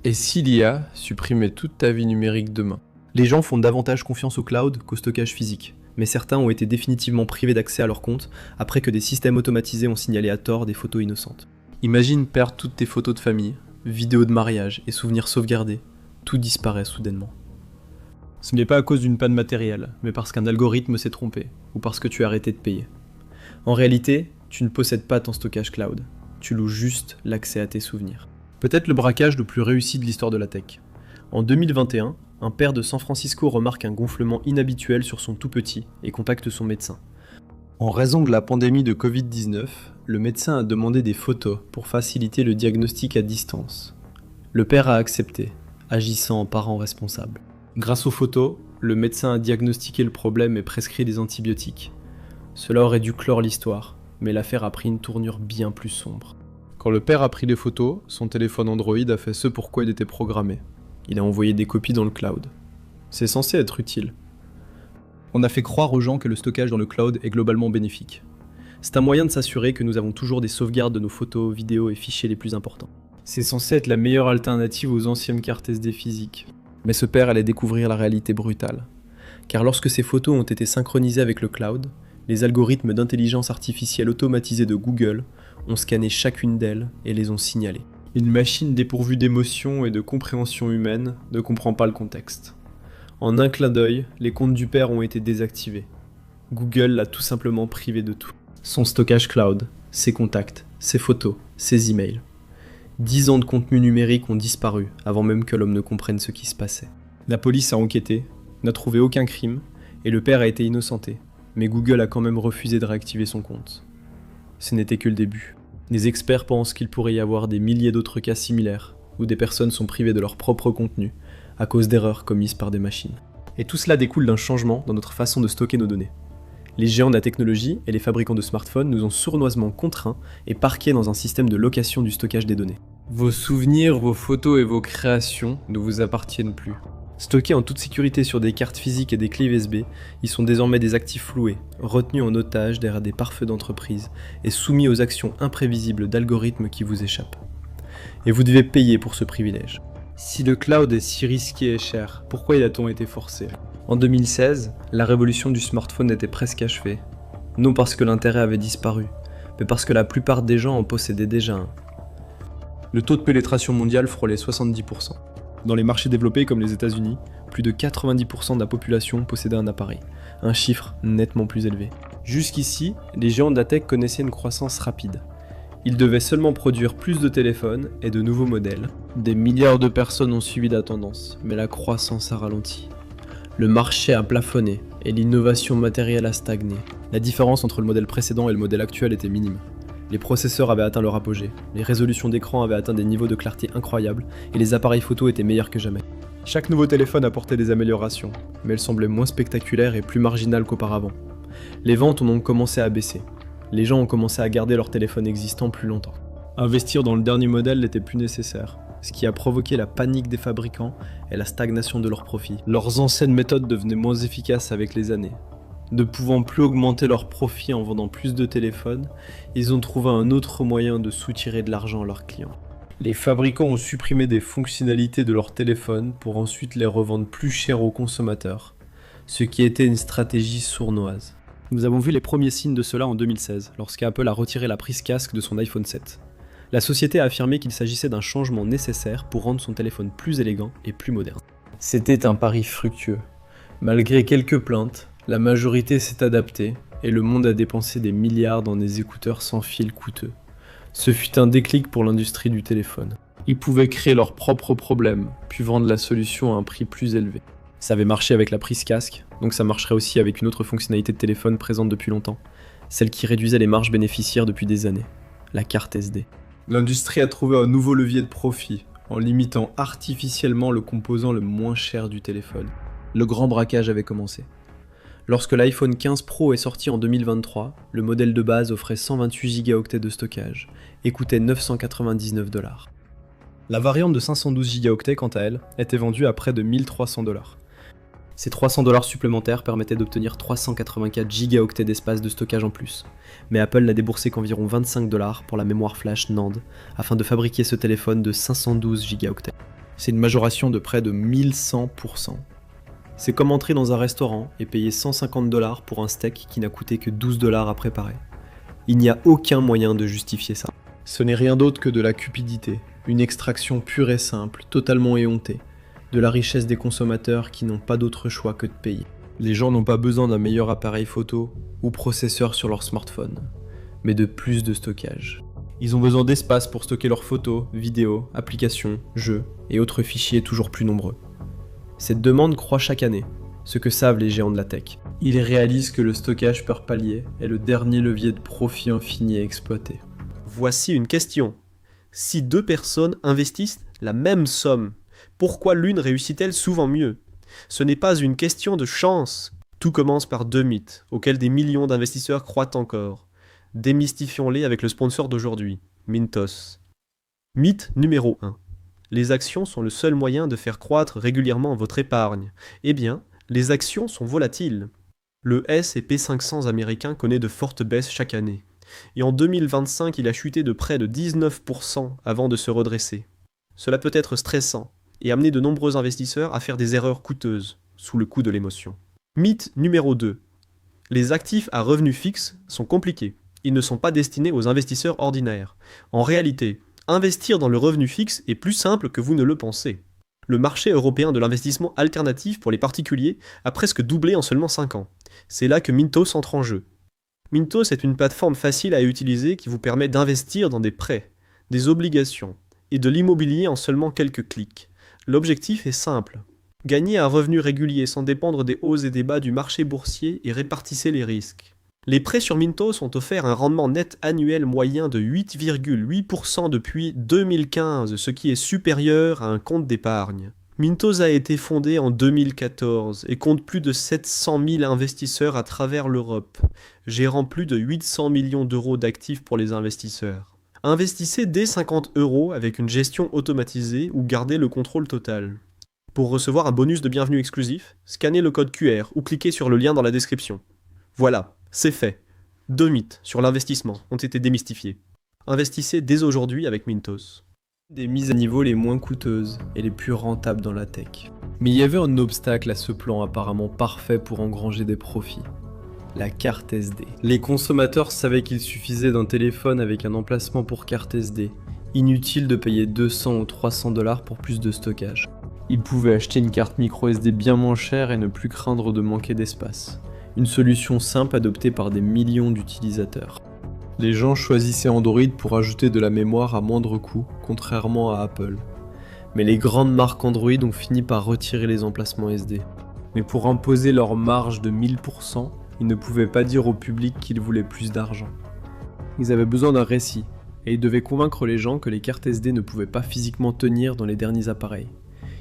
Et si l'IA supprimait toute ta vie numérique demain? Les gens font davantage confiance au cloud qu'au stockage physique, mais certains ont été définitivement privés d'accès à leur compte après que des systèmes automatisés ont signalé à tort des photos innocentes. Imagine perdre toutes tes photos de famille, vidéos de mariage et souvenirs sauvegardés. Tout disparaît soudainement. Ce n'est pas à cause d'une panne matérielle, mais parce qu'un algorithme s'est trompé, ou parce que tu as arrêté de payer. En réalité, tu ne possèdes pas ton stockage cloud, tu loues juste l'accès à tes souvenirs. Peut-être le braquage le plus réussi de l'histoire de la tech. En 2021, un père de San Francisco remarque un gonflement inhabituel sur son tout petit et contacte son médecin. En raison de la pandémie de Covid-19, le médecin a demandé des photos pour faciliter le diagnostic à distance. Le père a accepté, agissant en parent responsable. Grâce aux photos, le médecin a diagnostiqué le problème et prescrit des antibiotiques. Cela aurait dû clore l'histoire, mais l'affaire a pris une tournure bien plus sombre. Quand le père a pris les photos, son téléphone Android a fait ce pour quoi il était programmé. Il a envoyé des copies dans le cloud. C'est censé être utile. On a fait croire aux gens que le stockage dans le cloud est globalement bénéfique. C'est un moyen de s'assurer que nous avons toujours des sauvegardes de nos photos, vidéos et fichiers les plus importants. C'est censé être la meilleure alternative aux anciennes cartes SD physiques. Mais ce père allait découvrir la réalité brutale. Car lorsque ces photos ont été synchronisées avec le cloud, les algorithmes d'intelligence artificielle automatisés de Google ont scanné chacune d'elles et les ont signalées. Une machine dépourvue d'émotion et de compréhension humaine ne comprend pas le contexte. En un clin d'œil, les comptes du père ont été désactivés. Google l'a tout simplement privé de tout. Son stockage cloud, ses contacts, ses photos, ses emails. 10 ans de contenu numérique ont disparu avant même que l'homme ne comprenne ce qui se passait. La police a enquêté, n'a trouvé aucun crime, et le père a été innocenté. Mais Google a quand même refusé de réactiver son compte. Ce n'était que le début. Les experts pensent qu'il pourrait y avoir des milliers d'autres cas similaires, où des personnes sont privées de leur propre contenu, à cause d'erreurs commises par des machines. Et tout cela découle d'un changement dans notre façon de stocker nos données. Les géants de la technologie et les fabricants de smartphones nous ont sournoisement contraints et parqués dans un système de location du stockage des données. Vos souvenirs, vos photos et vos créations ne vous appartiennent plus. Stockés en toute sécurité sur des cartes physiques et des clés USB, ils sont désormais des actifs floués, retenus en otage derrière des pare-feux d'entreprise et soumis aux actions imprévisibles d'algorithmes qui vous échappent. Et vous devez payer pour ce privilège. Si le cloud est si risqué et cher, pourquoi y a-t-on été forcé? En 2016, la révolution du smartphone était presque achevée. Non parce que l'intérêt avait disparu, mais parce que la plupart des gens en possédaient déjà un. Le taux de pénétration mondial frôlait 70%. Dans les marchés développés comme les États-Unis, plus de 90% de la population possédait un appareil, un chiffre nettement plus élevé. Jusqu'ici, les géants de la tech connaissaient une croissance rapide. Ils devaient seulement produire plus de téléphones et de nouveaux modèles. Des milliards de personnes ont suivi la tendance, mais la croissance a ralenti. Le marché a plafonné et l'innovation matérielle a stagné. La différence entre le modèle précédent et le modèle actuel était minime. Les processeurs avaient atteint leur apogée, les résolutions d'écran avaient atteint des niveaux de clarté incroyables et les appareils photo étaient meilleurs que jamais. Chaque nouveau téléphone apportait des améliorations, mais elles semblaient moins spectaculaires et plus marginales qu'auparavant. Les ventes ont donc commencé à baisser. Les gens ont commencé à garder leur téléphone existant plus longtemps. Investir dans le dernier modèle n'était plus nécessaire, ce qui a provoqué la panique des fabricants et la stagnation de leurs profits. Leurs anciennes méthodes devenaient moins efficaces avec les années. Ne pouvant plus augmenter leurs profits en vendant plus de téléphones, ils ont trouvé un autre moyen de soutirer de l'argent à leurs clients. Les fabricants ont supprimé des fonctionnalités de leurs téléphones pour ensuite les revendre plus cher aux consommateurs, ce qui était une stratégie sournoise. Nous avons vu les premiers signes de cela en 2016, lorsqu'Apple a retiré la prise casque de son iPhone 7. La société a affirmé qu'il s'agissait d'un changement nécessaire pour rendre son téléphone plus élégant et plus moderne. C'était un pari fructueux. Malgré quelques plaintes, la majorité s'est adaptée et le monde a dépensé des milliards dans des écouteurs sans fil coûteux. Ce fut un déclic pour l'industrie du téléphone. Ils pouvaient créer leurs propres problèmes, puis vendre la solution à un prix plus élevé. Ça avait marché avec la prise casque, donc ça marcherait aussi avec une autre fonctionnalité de téléphone présente depuis longtemps, celle qui réduisait les marges bénéficiaires depuis des années, la carte SD. L'industrie a trouvé un nouveau levier de profit, en limitant artificiellement le composant le moins cher du téléphone. Le grand braquage avait commencé. Lorsque l'iPhone 15 Pro est sorti en 2023, le modèle de base offrait 128 Go de stockage et coûtait 999 $. La variante de 512 Go quant à elle était vendue à près de 1300 $. Ces 300 $ supplémentaires permettaient d'obtenir 384 Go d'espace de stockage en plus, mais Apple n'a déboursé qu'environ 25 $ pour la mémoire flash NAND afin de fabriquer ce téléphone de 512 Go. C'est une majoration de près de 1100%. C'est comme entrer dans un restaurant et payer 150 $ pour un steak qui n'a coûté que 12 $ à préparer. Il n'y a aucun moyen de justifier ça. Ce n'est rien d'autre que de la cupidité, une extraction pure et simple, totalement éhontée, de la richesse des consommateurs qui n'ont pas d'autre choix que de payer. Les gens n'ont pas besoin d'un meilleur appareil photo ou processeur sur leur smartphone, mais de plus de stockage. Ils ont besoin d'espace pour stocker leurs photos, vidéos, applications, jeux et autres fichiers toujours plus nombreux. Cette demande croît chaque année, ce que savent les géants de la tech. Ils réalisent que le stockage par palier est le dernier levier de profit infini à exploiter. Voici une question. Si deux personnes investissent la même somme, pourquoi l'une réussit-elle souvent mieux ? Ce n'est pas une question de chance. Tout commence par deux mythes, auxquels des millions d'investisseurs croient encore. Démystifions-les avec le sponsor d'aujourd'hui, Mintos. Mythe numéro 1. Les actions sont le seul moyen de faire croître régulièrement votre épargne. Eh bien, les actions sont volatiles. Le S&P 500 américain connaît de fortes baisses chaque année. Et en 2025, il a chuté de près de 19% avant de se redresser. Cela peut être stressant et amener de nombreux investisseurs à faire des erreurs coûteuses, sous le coup de l'émotion. Mythe numéro 2. Les actifs à revenus fixes sont compliqués. Ils ne sont pas destinés aux investisseurs ordinaires. En réalité, investir dans le revenu fixe est plus simple que vous ne le pensez. Le marché européen de l'investissement alternatif pour les particuliers a presque doublé en seulement 5 ans. C'est là que Mintos entre en jeu. Mintos est une plateforme facile à utiliser qui vous permet d'investir dans des prêts, des obligations et de l'immobilier en seulement quelques clics. L'objectif est simple. Gagnez un revenu régulier sans dépendre des hauts et des bas du marché boursier et répartissez les risques. Les prêts sur Mintos ont offert un rendement net annuel moyen de 8,8% depuis 2015, ce qui est supérieur à un compte d'épargne. Mintos a été fondé en 2014 et compte plus de 700 000 investisseurs à travers l'Europe, gérant plus de 800 millions d'euros d'actifs pour les investisseurs. Investissez dès 50 € avec une gestion automatisée ou gardez le contrôle total. Pour recevoir un bonus de bienvenue exclusif, scannez le code QR ou cliquez sur le lien dans la description. Voilà, c'est fait. 2 mythes sur l'investissement ont été démystifiés. Investissez dès aujourd'hui avec Mintos. Des mises à niveau les moins coûteuses et les plus rentables dans la tech. Mais il y avait un obstacle à ce plan apparemment parfait pour engranger des profits. La carte SD. Les consommateurs savaient qu'il suffisait d'un téléphone avec un emplacement pour carte SD. Inutile de payer 200 ou 300 $ pour plus de stockage. Ils pouvaient acheter une carte micro SD bien moins chère et ne plus craindre de manquer d'espace. Une solution simple adoptée par des millions d'utilisateurs. Les gens choisissaient Android pour ajouter de la mémoire à moindre coût, contrairement à Apple. Mais les grandes marques Android ont fini par retirer les emplacements SD. Mais pour imposer leur marge de 1000%, ils ne pouvaient pas dire au public qu'ils voulaient plus d'argent. Ils avaient besoin d'un récit, et ils devaient convaincre les gens que les cartes SD ne pouvaient pas physiquement tenir dans les derniers appareils.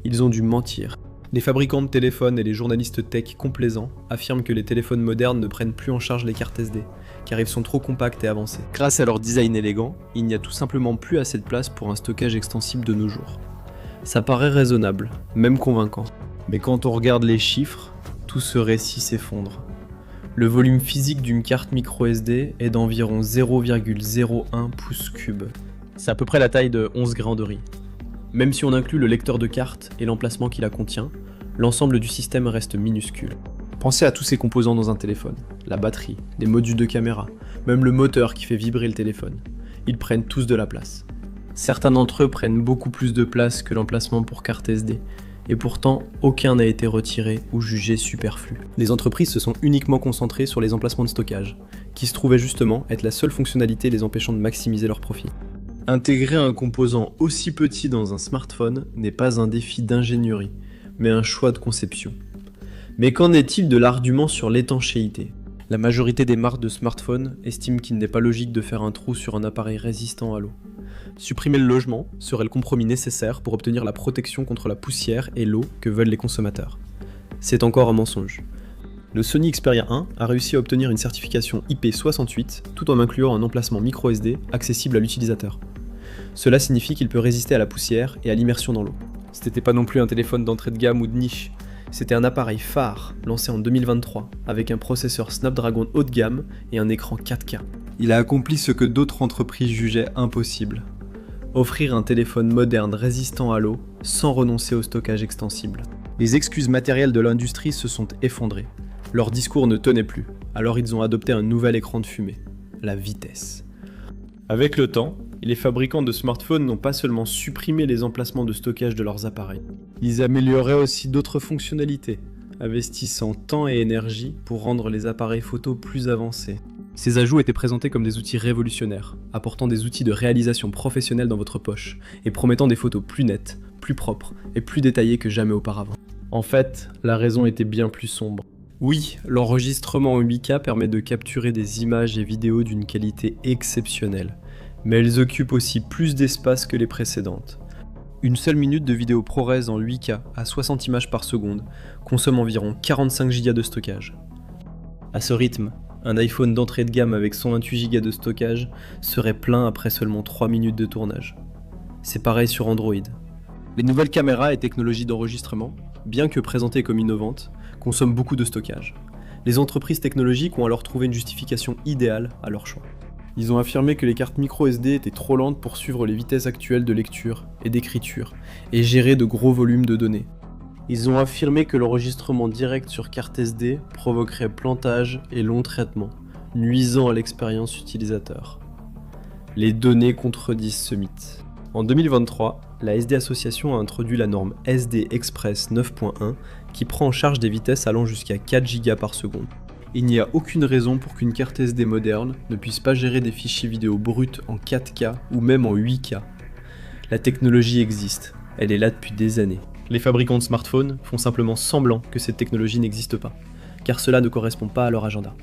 Ils ont dû mentir. Les fabricants de téléphones et les journalistes tech complaisants affirment que les téléphones modernes ne prennent plus en charge les cartes SD, car ils sont trop compacts et avancés. Grâce à leur design élégant, il n'y a tout simplement plus assez de place pour un stockage extensible de nos jours. Ça paraît raisonnable, même convaincant. Mais quand on regarde les chiffres, tout ce récit s'effondre. Le volume physique d'une carte micro SD est d'environ 0,01 pouces cubes. C'est à peu près la taille de 11 grains de riz. Même si on inclut le lecteur de carte et l'emplacement qui la contient, l'ensemble du système reste minuscule. Pensez à tous ces composants dans un téléphone, la batterie, les modules de caméra, même le moteur qui fait vibrer le téléphone. Ils prennent tous de la place. Certains d'entre eux prennent beaucoup plus de place que l'emplacement pour carte SD, et pourtant aucun n'a été retiré ou jugé superflu. Les entreprises se sont uniquement concentrées sur les emplacements de stockage, qui se trouvaient justement être la seule fonctionnalité les empêchant de maximiser leurs profits. Intégrer un composant aussi petit dans un smartphone n'est pas un défi d'ingénierie, mais un choix de conception. Mais qu'en est-il de l'argument sur l'étanchéité ? La majorité des marques de smartphones estiment qu'il n'est pas logique de faire un trou sur un appareil résistant à l'eau. Supprimer le logement serait le compromis nécessaire pour obtenir la protection contre la poussière et l'eau que veulent les consommateurs. C'est encore un mensonge. Le Sony Xperia 1 a réussi à obtenir une certification IP68 tout en incluant un emplacement micro SD accessible à l'utilisateur. Cela signifie qu'il peut résister à la poussière et à l'immersion dans l'eau. Ce n'était pas non plus un téléphone d'entrée de gamme ou de niche, c'était un appareil phare lancé en 2023 avec un processeur Snapdragon haut de gamme et un écran 4K. Il a accompli ce que d'autres entreprises jugeaient impossible. Offrir un téléphone moderne résistant à l'eau sans renoncer au stockage extensible. Les excuses matérielles de l'industrie se sont effondrées. Leur discours ne tenait plus, alors ils ont adopté un nouvel écran de fumée, la vitesse. Avec le temps, les fabricants de smartphones n'ont pas seulement supprimé les emplacements de stockage de leurs appareils, ils amélioraient aussi d'autres fonctionnalités, investissant temps et énergie pour rendre les appareils photo plus avancés. Ces ajouts étaient présentés comme des outils révolutionnaires, apportant des outils de réalisation professionnelle dans votre poche, et promettant des photos plus nettes, plus propres et plus détaillées que jamais auparavant. En fait, la raison était bien plus sombre. Oui, l'enregistrement en 8K permet de capturer des images et vidéos d'une qualité exceptionnelle, mais elles occupent aussi plus d'espace que les précédentes. Une seule minute de vidéo ProRes en 8K à 60 images par seconde consomme environ 45 Go de stockage. À ce rythme, un iPhone d'entrée de gamme avec 128 Go de stockage serait plein après seulement 3 minutes de tournage. C'est pareil sur Android. Les nouvelles caméras et technologies d'enregistrement, bien que présentées comme innovantes, consomment beaucoup de stockage. Les entreprises technologiques ont alors trouvé une justification idéale à leur choix. Ils ont affirmé que les cartes micro SD étaient trop lentes pour suivre les vitesses actuelles de lecture et d'écriture, et gérer de gros volumes de données. Ils ont affirmé que l'enregistrement direct sur carte SD provoquerait plantage et long traitement, nuisant à l'expérience utilisateur. Les données contredisent ce mythe. En 2023, la SD Association a introduit la norme SD Express 9.1 qui prend en charge des vitesses allant jusqu'à 4 Go par seconde. Il n'y a aucune raison pour qu'une carte SD moderne ne puisse pas gérer des fichiers vidéo bruts en 4K ou même en 8K. La technologie existe, elle est là depuis des années. Les fabricants de smartphones font simplement semblant que cette technologie n'existe pas, car cela ne correspond pas à leur agenda.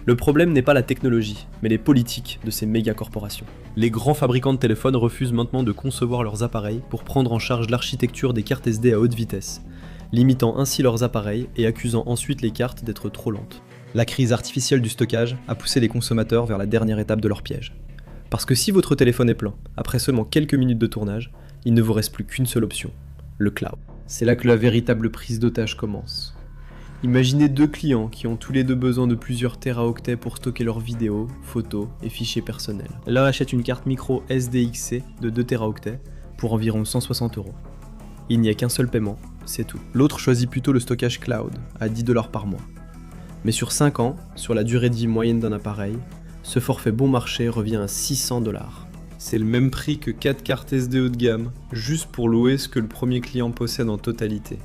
Le problème n'est pas la technologie, mais les politiques de ces méga corporations. Les grands fabricants de téléphones refusent maintenant de concevoir leurs appareils pour prendre en charge l'architecture des cartes SD à haute vitesse, limitant ainsi leurs appareils et accusant ensuite les cartes d'être trop lentes. La crise artificielle du stockage a poussé les consommateurs vers la dernière étape de leur piège. Parce que si votre téléphone est plein, après seulement quelques minutes de tournage, il ne vous reste plus qu'une seule option, le cloud. C'est là que la véritable prise d'otage commence. Imaginez deux clients qui ont tous les deux besoin de plusieurs téraoctets pour stocker leurs vidéos, photos et fichiers personnels. L'un achète une carte micro SDXC de 2 téraoctets pour environ 160 €. Il n'y a qu'un seul paiement, c'est tout. L'autre choisit plutôt le stockage cloud, à 10 $ par mois. Mais sur 5 ans, sur la durée de vie moyenne d'un appareil, ce forfait bon marché revient à 600 $. C'est le même prix que 4 cartes SD haut de gamme, juste pour louer ce que le premier client possède en totalité.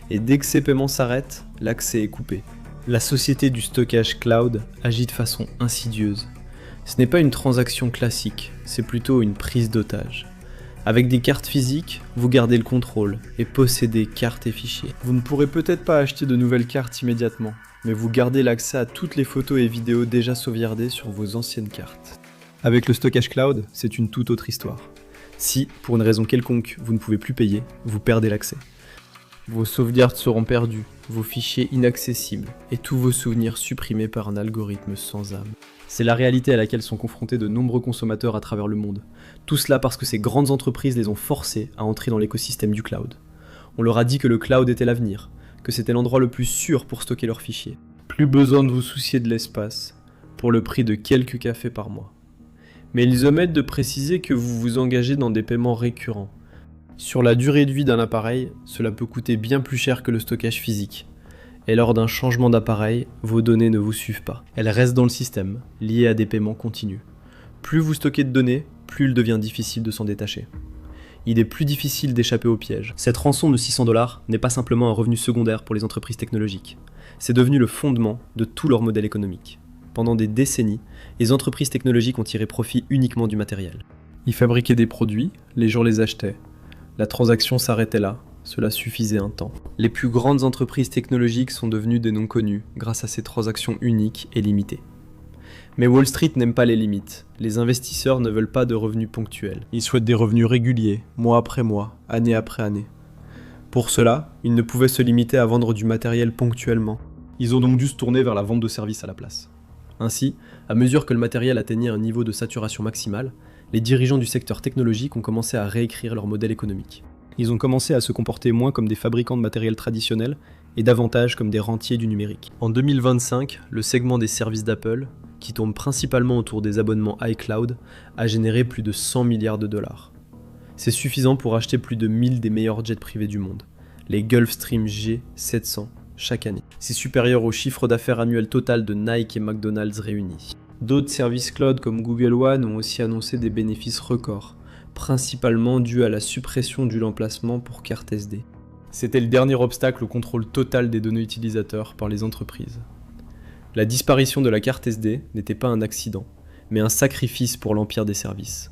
Et dès que ces paiements s'arrêtent, l'accès est coupé. La société du stockage cloud agit de façon insidieuse. Ce n'est pas une transaction classique, c'est plutôt une prise d'otage. Avec des cartes physiques, vous gardez le contrôle et possédez cartes et fichiers. Vous ne pourrez peut-être pas acheter de nouvelles cartes immédiatement, mais vous gardez l'accès à toutes les photos et vidéos déjà sauvegardées sur vos anciennes cartes. Avec le stockage cloud, c'est une toute autre histoire. Si, pour une raison quelconque, vous ne pouvez plus payer, vous perdez l'accès. Vos sauvegardes seront perdues, vos fichiers inaccessibles, et tous vos souvenirs supprimés par un algorithme sans âme. C'est la réalité à laquelle sont confrontés de nombreux consommateurs à travers le monde. Tout cela parce que ces grandes entreprises les ont forcés à entrer dans l'écosystème du cloud. On leur a dit que le cloud était l'avenir, que c'était l'endroit le plus sûr pour stocker leurs fichiers. Plus besoin de vous soucier de l'espace, pour le prix de quelques cafés par mois. Mais ils omettent de préciser que vous vous engagez dans des paiements récurrents. Sur la durée de vie d'un appareil, cela peut coûter bien plus cher que le stockage physique. Et lors d'un changement d'appareil, vos données ne vous suivent pas. Elles restent dans le système, liées à des paiements continus. Plus vous stockez de données, plus il devient difficile de s'en détacher. Il est plus difficile d'échapper au piège. Cette rançon de 600 $ n'est pas simplement un revenu secondaire pour les entreprises technologiques. C'est devenu le fondement de tout leur modèle économique. Pendant des décennies, les entreprises technologiques ont tiré profit uniquement du matériel. Ils fabriquaient des produits, les gens les achetaient. La transaction s'arrêtait là, cela suffisait un temps. Les plus grandes entreprises technologiques sont devenues des noms connus grâce à ces transactions uniques et limitées. Mais Wall Street n'aime pas les limites. Les investisseurs ne veulent pas de revenus ponctuels. Ils souhaitent des revenus réguliers, mois après mois, année après année. Pour cela, ils ne pouvaient se limiter à vendre du matériel ponctuellement. Ils ont donc dû se tourner vers la vente de services à la place. Ainsi, à mesure que le matériel atteignait un niveau de saturation maximale, les dirigeants du secteur technologique ont commencé à réécrire leur modèle économique. Ils ont commencé à se comporter moins comme des fabricants de matériel traditionnel et davantage comme des rentiers du numérique. En 2025, le segment des services d'Apple, qui tourne principalement autour des abonnements iCloud, a généré plus de 100 milliards $. C'est suffisant pour acheter plus de 1000 des meilleurs jets privés du monde, les Gulfstream G700 chaque année. C'est supérieur au chiffre d'affaires annuel total de Nike et McDonald's réunis. D'autres services cloud comme Google One ont aussi annoncé des bénéfices records, principalement dus à la suppression du l'emplacement pour carte SD. C'était le dernier obstacle au contrôle total des données utilisateurs par les entreprises. La disparition de la carte SD n'était pas un accident, mais un sacrifice pour l'empire des services.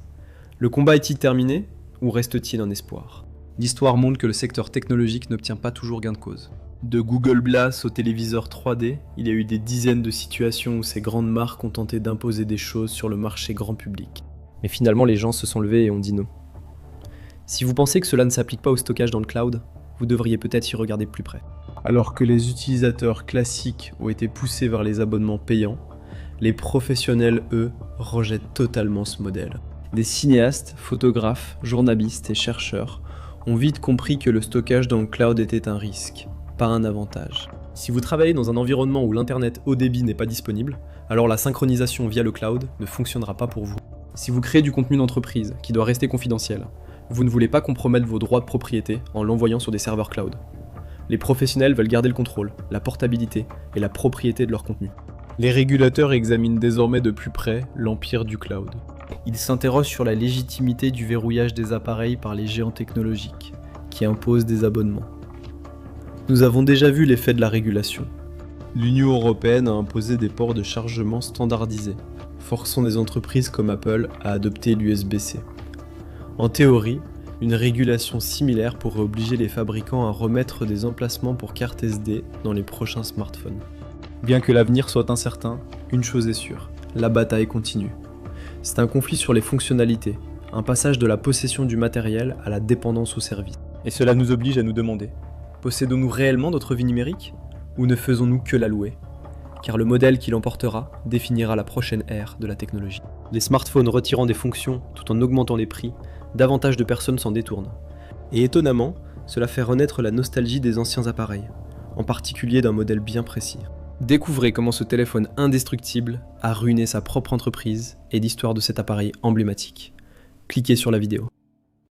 Le combat est-il terminé, ou reste-t-il un espoir ? L'histoire montre que le secteur technologique n'obtient pas toujours gain de cause. De Google Glass au téléviseur 3D, il y a eu des dizaines de situations où ces grandes marques ont tenté d'imposer des choses sur le marché grand public. Mais finalement, les gens se sont levés et ont dit non. Si vous pensez que cela ne s'applique pas au stockage dans le cloud, vous devriez peut-être y regarder de plus près. Alors que les utilisateurs classiques ont été poussés vers les abonnements payants, les professionnels, eux, rejettent totalement ce modèle. Des cinéastes, photographes, journalistes et chercheurs ont vite compris que le stockage dans le cloud était un risque, pas un avantage. Si vous travaillez dans un environnement où l'internet haut débit n'est pas disponible, alors la synchronisation via le cloud ne fonctionnera pas pour vous. Si vous créez du contenu d'entreprise qui doit rester confidentiel, vous ne voulez pas compromettre vos droits de propriété en l'envoyant sur des serveurs cloud. Les professionnels veulent garder le contrôle, la portabilité et la propriété de leur contenu. Les régulateurs examinent désormais de plus près l'empire du cloud. Ils s'interrogent sur la légitimité du verrouillage des appareils par les géants technologiques, qui imposent des abonnements. Nous avons déjà vu l'effet de la régulation. L'Union européenne a imposé des ports de chargement standardisés, forçant des entreprises comme Apple à adopter l'USB-C. En théorie, une régulation similaire pourrait obliger les fabricants à remettre des emplacements pour carte SD dans les prochains smartphones. Bien que l'avenir soit incertain, une chose est sûre, la bataille continue. C'est un conflit sur les fonctionnalités, un passage de la possession du matériel à la dépendance au service. Et cela nous oblige à nous demander, possédons-nous réellement notre vie numérique, ou ne faisons-nous que la louer ? Car le modèle qui l'emportera définira la prochaine ère de la technologie. Les smartphones retirant des fonctions tout en augmentant les prix, davantage de personnes s'en détournent. Et étonnamment, cela fait renaître la nostalgie des anciens appareils, en particulier d'un modèle bien précis. Découvrez comment ce téléphone indestructible a ruiné sa propre entreprise et l'histoire de cet appareil emblématique. Cliquez sur la vidéo.